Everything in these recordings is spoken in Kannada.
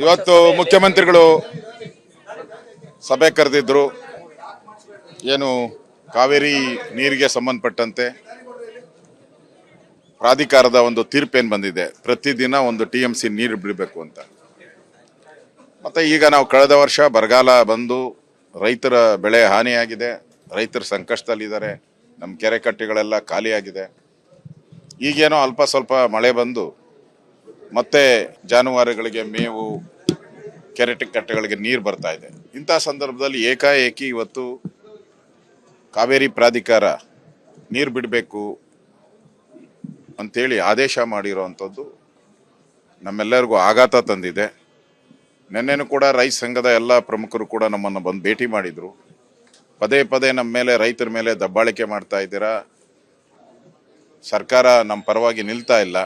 ಇವತ್ತು ಮುಖ್ಯಮಂತ್ರಿಗಳು ಸಭೆ ಕರೆದಿದ್ರು. ಏನು ಕಾವೇರಿ ನೀರಿಗೆ ಸಂಬಂಧಪಟ್ಟಂತೆ ಪ್ರಾಧಿಕಾರದ ಒಂದು ತೀರ್ಪೇನು ಬಂದಿದೆ, ಪ್ರತಿದಿನ ಒಂದು TMC ನೀರು ಬಿಡಬೇಕು ಅಂತ. ಮತ್ತೆ ಈಗ ನಾವು ಕಳೆದ ವರ್ಷ ಬರಗಾಲ ಬಂದು ರೈತರ ಬೆಳೆ ಹಾನಿಯಾಗಿದೆ, ರೈತರು ಸಂಕಷ್ಟದಲ್ಲಿದ್ದಾರೆ, ನಮ್ಮ ಕೆರೆ ಕಟ್ಟೆಗಳೆಲ್ಲ ಖಾಲಿಯಾಗಿದೆ. ಈಗೇನೋ ಅಲ್ಪ ಸ್ವಲ್ಪ ಮಳೆ ಬಂದು ಮತ್ತೆ ಜಾನುವಾರುಗಳಿಗೆ ಮೇವು, ಕೆರೆ ಕಟ್ಟೆಗಳಿಗೆ ನೀರು ಬರ್ತಾ ಇದೆ. ಇಂಥ ಸಂದರ್ಭದಲ್ಲಿ ಏಕಾಏಕಿ ಇವತ್ತು ಕಾವೇರಿ ಪ್ರಾಧಿಕಾರ ನೀರು ಬಿಡಬೇಕು ಅಂತೇಳಿ ಆದೇಶ ಮಾಡಿರೋವಂಥದ್ದು ನಮ್ಮೆಲ್ಲರಿಗೂ ಆಘಾತ ತಂದಿದೆ. ನಿನ್ನೆನೂ ಕೂಡ ರೈತ ಸಂಘದ ಎಲ್ಲ ಪ್ರಮುಖರು ಕೂಡ ನಮ್ಮನ್ನು ಬಂದು ಭೇಟಿ ಮಾಡಿದರು. ಪದೇ ಪದೇ ನಮ್ಮ ಮೇಲೆ, ರೈತರ ಮೇಲೆ ದಬ್ಬಾಳಿಕೆ ಮಾಡ್ತಾ ಇದ್ದೀರಾ, ಸರ್ಕಾರ ನಮ್ಮ ಪರವಾಗಿ ನಿಲ್ತಾ ಇಲ್ಲ.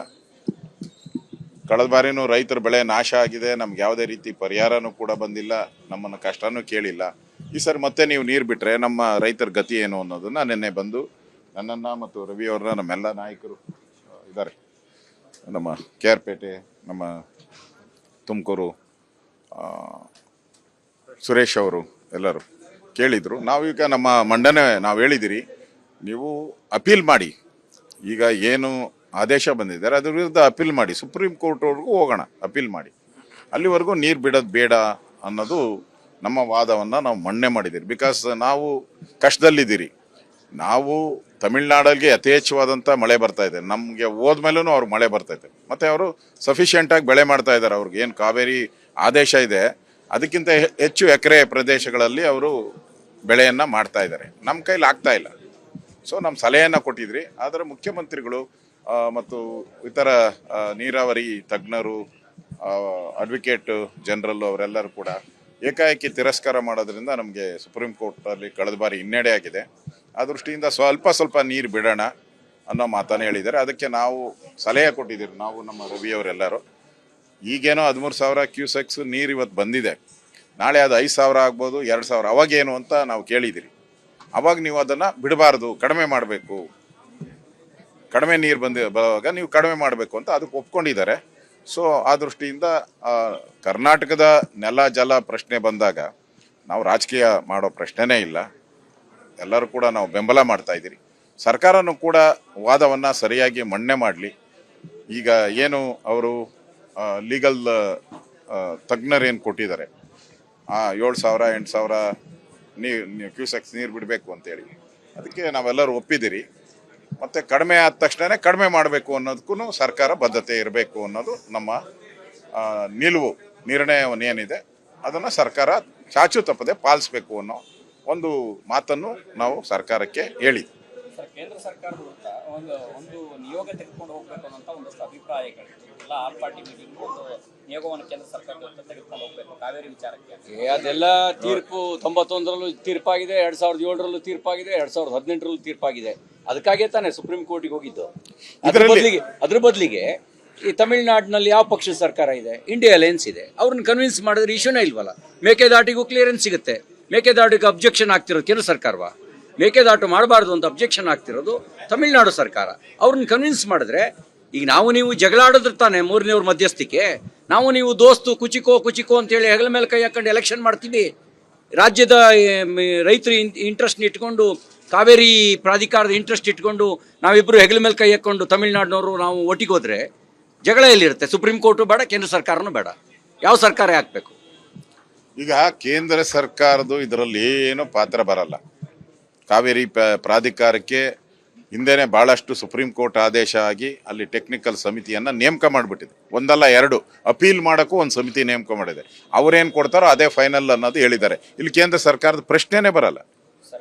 ಕಳೆದ ಬಾರಿನೂ ರೈತರ ಬೆಳೆ ನಾಶ ಆಗಿದೆ, ನಮ್ಗೆ ಯಾವುದೇ ರೀತಿ ಪರಿಹಾರನೂ ಕೂಡ ಬಂದಿಲ್ಲ, ನಮ್ಮನ್ನು ಕಷ್ಟನೂ ಕೇಳಿಲ್ಲ. ಈ ಸರಿ ಮತ್ತೆ ನೀವು ನೀರು ಬಿಟ್ಟರೆ ನಮ್ಮ ರೈತರ ಗತಿ ಏನು ಅನ್ನೋದನ್ನು ನಿನ್ನೆ ಬಂದು ನನ್ನನ್ನು ಮತ್ತು ರವಿ ಅವ್ರನ್ನ, ನಮ್ಮೆಲ್ಲ ನಾಯಕರು ಇದ್ದಾರೆ, ನಮ್ಮ KR ಪೇಟೆ, ನಮ್ಮ ತುಮಕೂರು, ಸುರೇಶ್ ಅವರು ಎಲ್ಲರೂ ಕೇಳಿದರು. ನಾವೀಗ ನಮ್ಮ ಮಂಡನೆ ನಾವು ಹೇಳಿದಿರಿ, ನೀವು ಅಪೀಲ್ ಮಾಡಿ, ಈಗ ಏನು ಆದೇಶ ಬಂದಿದ್ದಾರೆ ಅದ್ರ ವಿರುದ್ಧ ಅಪೀಲ್ ಮಾಡಿ, ಸುಪ್ರೀಂ ಕೋರ್ಟ್ವರೆಗೂ ಹೋಗೋಣ, ಅಪೀಲ್ ಮಾಡಿ. ಅಲ್ಲಿವರೆಗೂ ನೀರು ಬಿಡೋದು ಬೇಡ ಅನ್ನೋದು ನಮ್ಮ ವಾದವನ್ನು ನಾವು ಮಣ್ಣೆ ಮಾಡಿದ್ದೀರಿ. ಬಿಕಾಸ್ ನಾವು ಕಷ್ಟದಲ್ಲಿದ್ದೀರಿ. ನಾವು ತಮಿಳ್ನಾಡಲ್ಲಿ ಯಥೇಚ್ಛವಾದಂಥ ಮಳೆ ಬರ್ತಾ ಇದೆ, ನಮಗೆ ಹೋದ್ಮೇಲೂ ಅವ್ರಿಗೆ ಮಳೆ ಬರ್ತೈತೆ, ಮತ್ತು ಅವರು ಸಫಿಷಿಯೆಂಟಾಗಿ ಬೆಳೆ ಮಾಡ್ತಾ ಇದ್ದಾರೆ. ಅವ್ರಿಗೆ ಏನು ಕಾವೇರಿ ಆದೇಶ ಇದೆ ಅದಕ್ಕಿಂತ ಹೆಚ್ಚು ಎಕರೆ ಪ್ರದೇಶಗಳಲ್ಲಿ ಅವರು ಬೆಳೆಯನ್ನು ಮಾಡ್ತಾ ಇದ್ದಾರೆ. ನಮ್ಮ ಕೈಲಿ ಆಗ್ತಾ ಇಲ್ಲ. ಸೊ ನಮ್ಮ ಸಲಹೆಯನ್ನು ಕೊಟ್ಟಿದ್ರಿ, ಆದರೆ ಮುಖ್ಯಮಂತ್ರಿಗಳು ಮತ್ತು ಇತರ ನೀರಾವರಿ ತಜ್ಞರು, ಅಡ್ವೊಕೇಟ್ ಜನರಲ್ ಅವರೆಲ್ಲರೂ ಕೂಡ ಏಕಾಏಕಿ ತಿರಸ್ಕಾರ ಮಾಡೋದ್ರಿಂದ ನಮಗೆ ಸುಪ್ರೀಂ ಕೋರ್ಟಲ್ಲಿ ಕಳೆದ ಬಾರಿ ಹಿನ್ನಡೆ ಆಗಿದೆ. ಆ ದೃಷ್ಟಿಯಿಂದ ಸ್ವಲ್ಪ ನೀರು ಬಿಡೋಣ ಅನ್ನೋ ಮಾತನ್ನು ಹೇಳಿದ್ದಾರೆ. ಅದಕ್ಕೆ ನಾವು ಸಲಹೆ ಕೊಟ್ಟಿದ್ದೀರಿ, ನಾವು ನಮ್ಮ ರವಿ ಅವರೆಲ್ಲರೂ. ಈಗೇನೋ 13,000 ಕ್ಯೂಸೆಕ್ಸ್ ನೀರು ಇವತ್ತು ಬಂದಿದೆ, ನಾಳೆ ಅದು 5,000 ಆಗ್ಬೋದು, 2,000. ಅವಾಗೇನು ಅಂತ ನಾವು ಕೇಳಿದಿರಿ. ಅವಾಗ ನೀವು ಅದನ್ನು ಬಿಡಬಾರ್ದು, ಕಡಿಮೆ ಮಾಡಬೇಕು, ಕಡಿಮೆ ನೀರು ಬರುವಾಗ ನೀವು ಕಡಿಮೆ ಮಾಡಬೇಕು ಅಂತ ಅದಕ್ಕೆ ಒಪ್ಕೊಂಡಿದ್ದಾರೆ. ಸೊ ಆ ದೃಷ್ಟಿಯಿಂದ ಕರ್ನಾಟಕದ ನೆಲ ಜಲ ಪ್ರಶ್ನೆ ಬಂದಾಗ ನಾವು ರಾಜಕೀಯ ಮಾಡೋ ಪ್ರಶ್ನೆನೇ ಇಲ್ಲ. ಎಲ್ಲರೂ ಕೂಡ ನಾವು ಬೆಂಬಲ ಮಾಡ್ತಾ ಇದ್ದೀರಿ. ಸರ್ಕಾರನೂ ಕೂಡ ವಾದವನ್ನು ಸರಿಯಾಗಿ ಮಣ್ಣೆ ಮಾಡಲಿ. ಈಗ ಏನು ಅವರು ಲೀಗಲ್ ತಜ್ಞರೇನು ಕೊಟ್ಟಿದ್ದಾರೆ, 7,000 8,000 ಕ್ಯೂಸೆಕ್ಸ್ ನೀರು ಬಿಡಬೇಕು ಅಂತೇಳಿ, ಅದಕ್ಕೆ ನಾವೆಲ್ಲರೂ ಒಪ್ಪಿದ್ದೀರಿ. ಮತ್ತು ಕಡಿಮೆ ಆದ ತಕ್ಷಣ ಕಡಿಮೆ ಮಾಡಬೇಕು ಅನ್ನೋದಕ್ಕೂ ಸರ್ಕಾರ ಬದ್ಧತೆ ಇರಬೇಕು ಅನ್ನೋದು ನಮ್ಮ ನಿಲುವು. ನಿರ್ಣಯವನ್ನೇನಿದೆ ಅದನ್ನು ಸರ್ಕಾರ ಚಾಚು ತಪ್ಪದೆ ಪಾಲಿಸಬೇಕು ಅನ್ನೋ ಒಂದು ಮಾತನ್ನು ನಾವು ಸರ್ಕಾರಕ್ಕೆ ಹೇಳಿದ್ವಿ. ಕೇಂದ್ರ ಸರ್ಕಾರದ ಒಂದು ನಿಯೋಗ ತೆಗೆದುಕೊಂಡು ಹೋಗಬೇಕು ಅನ್ನೋ ಒಂದಷ್ಟು ಅಭಿಪ್ರಾಯಗಳಿತ್ತು. ಎಲ್ಲ ಆಲ್ ಪಾರ್ಟಿ ಮೀಟಿಂಗ್ ಒಂದು ನಿಯೋಗವನ್ನು ಕೇಂದ್ರ ಸರ್ಕಾರದ ತೆಗೆದುಕೊಂಡು ಹೋಗಬೇಕು ಕಾವೇರಿ ವಿಚಾರಕ್ಕೆ. ಅದೆಲ್ಲ ತೀರ್ಪು 91ರಲ್ಲೂ ತೀರ್ಪಾಗಿದೆ, 2007ರಲ್ಲೂ ತೀರ್ಪಾಗಿದೆ, 2018ರಲ್ಲೂ ತೀರ್ಪಾಗಿದೆ. ಅದಕ್ಕಾಗೇ ತಾನೇ ಸುಪ್ರೀಂ ಕೋರ್ಟಿಗೆ ಹೋಗಿದ್ದು. ಅದ್ರ ಬದಲಿಗೆ ಈ ತಮಿಳುನಾಡಿನಲ್ಲಿ ಯಾವ ಪಕ್ಷದ ಸರ್ಕಾರ ಇದೆ, ಇಂಡಿಯಾ ಅಲಯನ್ಸ್ ಇದೆ, ಅವ್ರನ್ನ ಕನ್ವಿನ್ಸ್ ಮಾಡಿದ್ರೆ ಇಶ್ಯೂನೇ ಇಲ್ವಲ್ಲ. ಮೇಕೆದಾಟಿಗೂ ಕ್ಲಿಯರೆನ್ಸ್ ಸಿಗುತ್ತೆ. ಮೇಕೆದಾಟಿಗೆ ಅಬ್ಜೆಕ್ಷನ್ ಆಗ್ತಿರೋದು ಕೇಂದ್ರ ಸರ್ಕಾರವಾ? ಮೇಕೆದಾಟು ಮಾಡಬಾರ್ದು ಅಂತ ಅಬ್ಜೆಕ್ಷನ್ ಆಗ್ತಿರೋದು ತಮಿಳುನಾಡು ಸರ್ಕಾರ. ಅವ್ರನ್ನ ಕನ್ವಿನ್ಸ್ ಮಾಡಿದ್ರೆ, ಈಗ ನಾವು ನೀವು ಜಗಳ ಆಡಿದ್ರೆ ತಾನೆ ಮೂರನೇವ್ರ ಮಧ್ಯಸ್ಥಿಕೆ, ನಾವು ನೀವು ದೋಸ್ತು ಕುಚಿಕೋ ಅಂತೇಳಿ ಹೆಗಲ ಮೇಲೆ ಕೈ ಹಾಕೊಂಡು ಎಲೆಕ್ಷನ್ ಮಾಡ್ತೀವಿ. ರಾಜ್ಯದ ರೈತರ ಇಂಟ್ರೆಸ್ಟ್ ಇಟ್ಕೊಂಡು, ಕಾವೇರಿ ಪ್ರಾಧಿಕಾರದ ಇಂಟ್ರೆಸ್ಟ್ ಇಟ್ಕೊಂಡು ನಾವಿಬ್ಬರು ಹೆಗಲ ಮೇಲೆ ಕೈ ಹಾಕೊಂಡು ತಮಿಳ್ನಾಡಿನವರು ನಾವು ಒಟ್ಟಿಗೆ ಹೋದ್ರೆ ಜಗಳ ಎಲ್ಲಿರುತ್ತೆ? ಸುಪ್ರೀಂ ಕೋರ್ಟು ಬೇಡ, ಕೇಂದ್ರ ಸರ್ಕಾರನೂ ಬೇಡ. ಯಾವ ಸರ್ಕಾರ ಹಾಕಬೇಕು? ಈಗ ಕೇಂದ್ರ ಸರ್ಕಾರದ್ದು ಇದರಲ್ಲಿ ಏನೂ ಪಾತ್ರ ಬರಲ್ಲ. ಕಾವೇರಿ ಪ್ರಾಧಿಕಾರಕ್ಕೆ ಹಿಂದೆನೇ ಭಾಳಷ್ಟು ಸುಪ್ರೀಂ ಕೋರ್ಟ್ ಆದೇಶ ಆಗಿ ಅಲ್ಲಿ ಟೆಕ್ನಿಕಲ್ ಸಮಿತಿಯನ್ನು ನೇಮಕ ಮಾಡಿಬಿಟ್ಟಿದೆ. ಒಂದಲ್ಲ ಎರಡು, ಅಪೀಲ್ ಮಾಡೋಕ್ಕೂ ಒಂದು ಸಮಿತಿ ನೇಮಕ ಮಾಡಿದೆ. ಅವರೇನು ಕೊಡ್ತಾರೋ ಅದೇ ಫೈನಲ್ ಅನ್ನೋದು ಹೇಳಿದ್ದಾರೆ. ಇಲ್ಲಿ ಕೇಂದ್ರ ಸರ್ಕಾರದ ಪ್ರಶ್ನೆನೇ ಬರಲ್ಲ.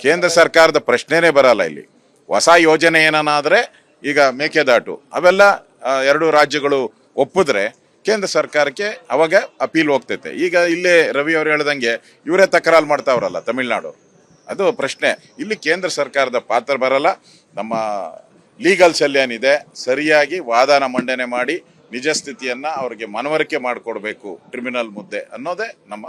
ಕೇಂದ್ರ ಸರ್ಕಾರದ ಪ್ರಶ್ನೆನೇ ಬರಲ್ಲ. ಇಲ್ಲಿ ಹೊಸ ಯೋಜನೆ ಏನಾದ್ರೆ ಈಗ ಮೇಕೆದಾಟು ಅವೆಲ್ಲ ಎರಡು ರಾಜ್ಯಗಳು ಒಪ್ಪಿದ್ರೆ ಕೇಂದ್ರ ಸರ್ಕಾರಕ್ಕೆ ಅವಾಗ ಅಪೀಲ್ ಹೋಗ್ತೈತೆ. ಈಗ ಇಲ್ಲೇ ರವಿ ಅವರು ಹೇಳ್ದಂಗೆ ಇವರೇ ತಕರಾರು ಮಾಡ್ತಾವ್ರಲ್ಲ ತಮಿಳ್ನಾಡು, ಅದು ಪ್ರಶ್ನೆ. ಇಲ್ಲಿ ಕೇಂದ್ರ ಸರ್ಕಾರದ ಪಾತ್ರ ಬರಲ್ಲ. ನಮ್ಮ ಲೀಗಲ್ ಸೆಲ್ ಏನಿದೆ ಸರಿಯಾಗಿ ವಾದನ ಮಂಡನೆ ಮಾಡಿ ನಿಜ ಸ್ಥಿತಿಯನ್ನು ಅವ್ರಿಗೆ ಮನವರಿಕೆ ಮಾಡಿಕೊಡ್ಬೇಕು ಟ್ರಿಬ್ಯುನಲ್ ಮುದ್ದೆ ಅನ್ನೋದೇ ನಮ್ಮ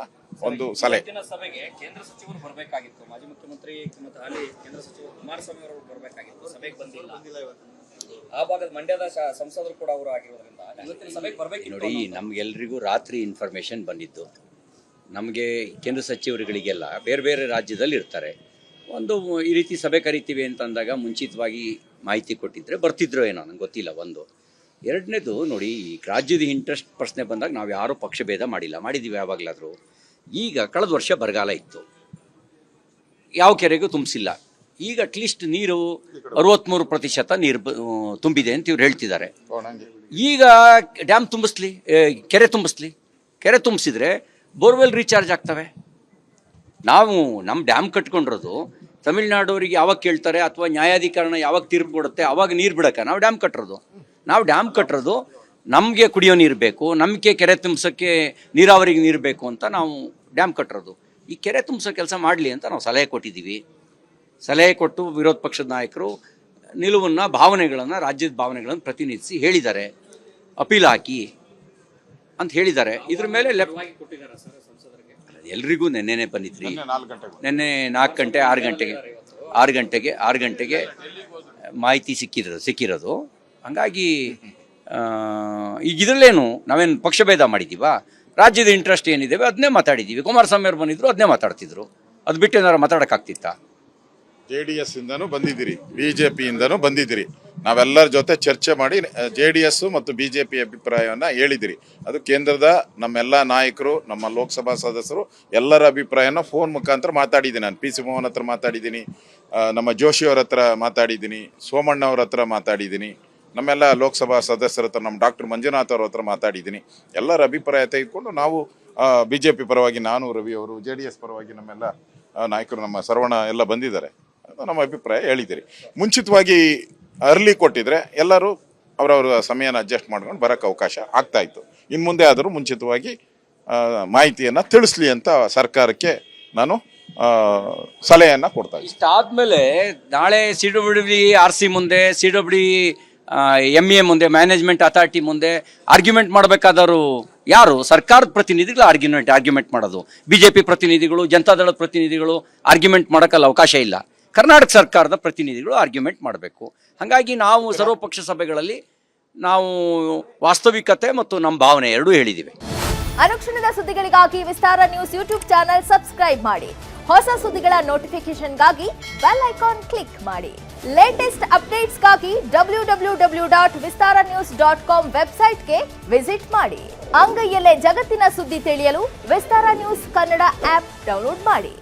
ಒಂದು ಸಲಹೆ. ಸಭೆಗೆ ಕೇಂದ್ರ ಸಚಿವರು ಬರಬೇಕಾಗಿತ್ತು, ಮಾಜಿ ಮುಖ್ಯಮಂತ್ರಿ ಮತ್ತು ಹಾಲಿ ಕೇಂದ್ರ ಸಚಿವರು ಕುಮಾರಸ್ವಾಮಿ ಅವರು ಬರಬೇಕಾಗಿತ್ತು, ಸಭೆಗೆ ಬಂದಿಲ್ಲ. ಆ ಭಾಗದ ಮಂಡ್ಯದ ಸಂಸದರು ಕೂಡ ಅವರು ಆಗಿರೋದ್ರಿಂದ ಇವತ್ತಿನ ಸಭೆಗೆ ಬರಬೇಕಿತ್ತು. ನೋಡಿ, ನಮಗೆಲ್ರಿಗೂ ರಾತ್ರಿ ಇನ್ಫಾರ್ಮೇಷನ್ ಬಂದಿದ್ದು. ನಮಗೆ ಕೇಂದ್ರ ಸಚಿವರುಗಳಿಗೆಲ್ಲ ಬೇರೆ ಬೇರೆ ರಾಜ್ಯದಲ್ಲಿ ಇರ್ತಾರೆ. ಒಂದು ಈ ರೀತಿ ಸಭೆ ಕರಿತೀವಿ ಅಂತಂದಾಗ ಮುಂಚಿತವಾಗಿ ಮಾಹಿತಿ ಕೊಟ್ಟಿದ್ರೆ ಬರ್ತಿದ್ರೋ ಏನೋ, ನಂಗೆ ಗೊತ್ತಿಲ್ಲ. ಒಂದು ಎರಡನೇದು ನೋಡಿ, ಈ ರಾಜ್ಯದ ಇಂಟ್ರೆಸ್ಟ್ ಪ್ರಶ್ನೆ ಬಂದಾಗ ನಾವು ಯಾರೂ ಪಕ್ಷಭೇದ ಮಾಡಿದ್ದೀವಿ ಯಾವಾಗಲಾದರೂ. ಈಗ ಕಳೆದ ವರ್ಷ ಬರಗಾಲ ಇತ್ತು, ಯಾವ ಕೆರೆಗೂ ತುಂಬಿಸಿಲ್ಲ. ಈಗ ಅಟ್ಲೀಸ್ಟ್ ನೀರು 63% ನೀರು ತುಂಬಿದೆ ಅಂತ ಇವ್ರು ಹೇಳ್ತಿದ್ದಾರೆ. ಈಗ ಡ್ಯಾಮ್ ತುಂಬಿಸ್ಲಿ, ಕೆರೆ ತುಂಬಿಸಿದ್ರೆ ಬೋರ್ವೆಲ್ ರೀಚಾರ್ಜ್ ಆಗ್ತವೆ. ನಾವು ನಮ್ಮ ಡ್ಯಾಮ್ ಕಟ್ಕೊಂಡಿರೋದು ತಮಿಳ್ನಾಡವರಿಗೆ ಯಾವಾಗ ಕೇಳ್ತಾರೆ ಅಥವಾ ನ್ಯಾಯಾಧಿಕರಣ ಯಾವಾಗ ತೀರ್ಪು ಕೊಡುತ್ತೆ ಅವಾಗ ನೀರು ಬಿಡೋಕ್ಕೆ ನಾವು ಡ್ಯಾಮ್ ಕಟ್ಟಿರೋದು. ನಮಗೆ ಕುಡಿಯೋ ನೀರು ಬೇಕು, ನಮಗೆ ಕೆರೆ ತುಂಬಿಸೋಕ್ಕೆ ನೀರಾವರಿಗೆ ನೀರು ಬೇಕು ಅಂತ ನಾವು ಡ್ಯಾಮ್ ಕಟ್ಟಿರೋದು. ಈ ಕೆರೆ ತುಂಬಿಸೋ ಕೆಲಸ ಮಾಡಲಿ ಅಂತ ನಾವು ಸಲಹೆ ಕೊಟ್ಟು ವಿರೋಧ ಪಕ್ಷದ ನಾಯಕರು ನಿಲುವನ್ನು ರಾಜ್ಯದ ಭಾವನೆಗಳನ್ನು ಪ್ರತಿನಿಧಿಸಿ ಹೇಳಿದ್ದಾರೆ. ಅಪೀಲ್ ಹಾಕಿ ಅಂತ ಹೇಳಿದ್ದಾರೆ. ಇದ್ರ ಮೇಲೆ ಎಲ್ರಿಗೂ ನೆನ್ನೆನೆ ಬಂದಿದ್ರಿ. ನೆನ್ನೆ 4 ಗಂಟೆ 6 ಗಂಟೆಗೆ ಮಾಹಿತಿ ಸಿಕ್ಕಿರೋದು. ಹಂಗಾಗಿ ಈಗ ಇದರಲ್ಲೇನು ನಾವೇನು ಪಕ್ಷಭೇದ ಮಾಡಿದ್ದೀವಾ? ರಾಜ್ಯದ ಇಂಟ್ರೆಸ್ಟ್ ಏನಿದೆ ಅದನ್ನೇ ಮಾತಾಡಿದ್ದೀವಿ. ಕುಮಾರಸ್ವಾಮಿ ಅವರು ಬಂದಿದ್ರು, ಅದನ್ನೇ ಮಾತಾಡ್ತಿದ್ರು. ಅದು ಬಿಟ್ಟು ಏನಾರು ಮಾತಾಡೋಕ್ಕಾಗ್ತಿತ್ತಾ? JDS ಇಂದನೂ ಬಂದಿದ್ದೀರಿ, BJP-ಇಂದನೂ ಬಂದಿದ್ದೀರಿ. ನಾವೆಲ್ಲರ ಜೊತೆ ಚರ್ಚೆ ಮಾಡಿ JDS ಮತ್ತು BJP ಅಭಿಪ್ರಾಯವನ್ನು ಹೇಳಿದಿರಿ. ಅದು ಕೇಂದ್ರದ ನಮ್ಮೆಲ್ಲ ನಾಯಕರು, ನಮ್ಮ ಲೋಕಸಭಾ ಸದಸ್ಯರು ಎಲ್ಲರ ಅಭಿಪ್ರಾಯನ ಫೋನ್ ಮುಖಾಂತರ ಮಾತಾಡಿದ್ದೀನಿ. ನಾನು PC ಮೋಹನ್ ಹತ್ರ ಮಾತಾಡಿದ್ದೀನಿ, ನಮ್ಮ ಜೋಶಿ ಅವ್ರ ಹತ್ರ ಮಾತಾಡಿದ್ದೀನಿ, ಸೋಮಣ್ಣ ಅವ್ರ ಹತ್ರ ಮಾತಾಡಿದ್ದೀನಿ, ನಮ್ಮೆಲ್ಲ ಲೋಕಸಭಾ ಸದಸ್ಯರ ಹತ್ರ, ನಮ್ಮ ಡಾಕ್ಟರ್ ಮಂಜುನಾಥ್ ಅವ್ರ ಹತ್ರ ಮಾತಾಡಿದ್ದೀನಿ. ಎಲ್ಲರ ಅಭಿಪ್ರಾಯ ತೆಗೆದುಕೊಂಡು ನಾವು BJP ಪರವಾಗಿ ನಾನು, ರವಿ ಅವರು, JDS ಪರವಾಗಿ ನಮ್ಮೆಲ್ಲ ನಾಯಕರು, ನಮ್ಮ ಸರ್ವಣ ಎಲ್ಲ ಬಂದಿದ್ದಾರೆ. ನಮ್ಮ ಅಭಿಪ್ರಾಯ ಹೇಳಿದ್ದೀರಿ. ಮುಂಚಿತವಾಗಿ ಅರ್ಲಿ ಕೊಟ್ಟಿದ್ರೆ ಎಲ್ಲರೂ ಅವರವರ ಸಮಯನ ಅಡ್ಜಸ್ಟ್ ಮಾಡ್ಕೊಂಡು ಬರೋಕ್ಕೆ ಅವಕಾಶ ಆಗ್ತಾ ಇತ್ತು. ಇನ್ನು ಮುಂದೆ ಆದರೂ ಮುಂಚಿತವಾಗಿ ಮಾಹಿತಿಯನ್ನು ತಿಳಿಸ್ಲಿ ಅಂತ ಸರ್ಕಾರಕ್ಕೆ ನಾನು ಸಲಹೆಯನ್ನು ಕೊಡ್ತಾ ಇದ್ದೀನಿ. ಇಷ್ಟಾದ್ಮೇಲೆ ನಾಳೆ CWD-RC ಮುಂದೆ, CWD-MA ಮುಂದೆ, ಮ್ಯಾನೇಜ್ಮೆಂಟ್ ಅಥಾರಿಟಿ ಮುಂದೆ ಆರ್ಗ್ಯುಮೆಂಟ್ ಮಾಡಬೇಕಾದವರು ಯಾರು? ಸರ್ಕಾರದ ಪ್ರತಿನಿಧಿಗಳು ಆರ್ಗ್ಯುಮೆಂಟ್ ಮಾಡೋದು. BJP ಪ್ರತಿನಿಧಿಗಳು, ಜನತಾದಳದ ಪ್ರತಿನಿಧಿಗಳು ಆರ್ಗ್ಯುಮೆಂಟ್ ಮಾಡೋಕ್ಕಲ್ಲ ಅವಕಾಶ ಇಲ್ಲ. ಕರ್ನಾಟಕ ಸರ್ಕಾರದ ಪ್ರತಿನಿಧಿಗಳು ಆರ್ಗ್ಯುಮೆಂಟ್ ಮಾಡಬೇಕು. ಹಾಗಾಗಿ ನಾವು ಸರ್ವಪಕ್ಷ ಸಭೆಗಳಲ್ಲಿ ನಾವು ವಾಸ್ತವಿಕತೆ ಮತ್ತು ನಮ್ಮ ಭಾವನೆ ಎರಡೂ ಹೇಳಿದ್ದೀವಿ. ಅನುಕ್ಷಣದ ಸುದ್ದಿಗಳಿಗಾಗಿ ವಿಸ್ತಾರ ನ್ಯೂಸ್ ಯೂಟ್ಯೂಬ್ ಚಾನೆಲ್ ಸಬ್ಸ್ಕ್ರೈಬ್ ಮಾಡಿ. ಹೊಸ ಸುದ್ದಿಗಳ ನೋಟಿಫಿಕೇಶನ್ಗಾಗಿ ಬೆಲ್ ಐಕಾನ್ ಕ್ಲಿಕ್ ಮಾಡಿ. ಲೇಟೆಸ್ಟ್ ಅಪ್ಡೇಟ್ಸ್ಗಾಗಿ www.vistaranews.com ವೆಬ್ಸೈಟ್ಗೆ ವಿಸಿಟ್ ಮಾಡಿ. ಅಂಗೈಯಲ್ಲೇ ಜಗತ್ತಿನ ಸುದ್ದಿ ತಿಳಿಯಲು ವಿಸ್ತಾರ ನ್ಯೂಸ್ ಕನ್ನಡ ಆಪ್ ಡೌನ್ಲೋಡ್ ಮಾಡಿ.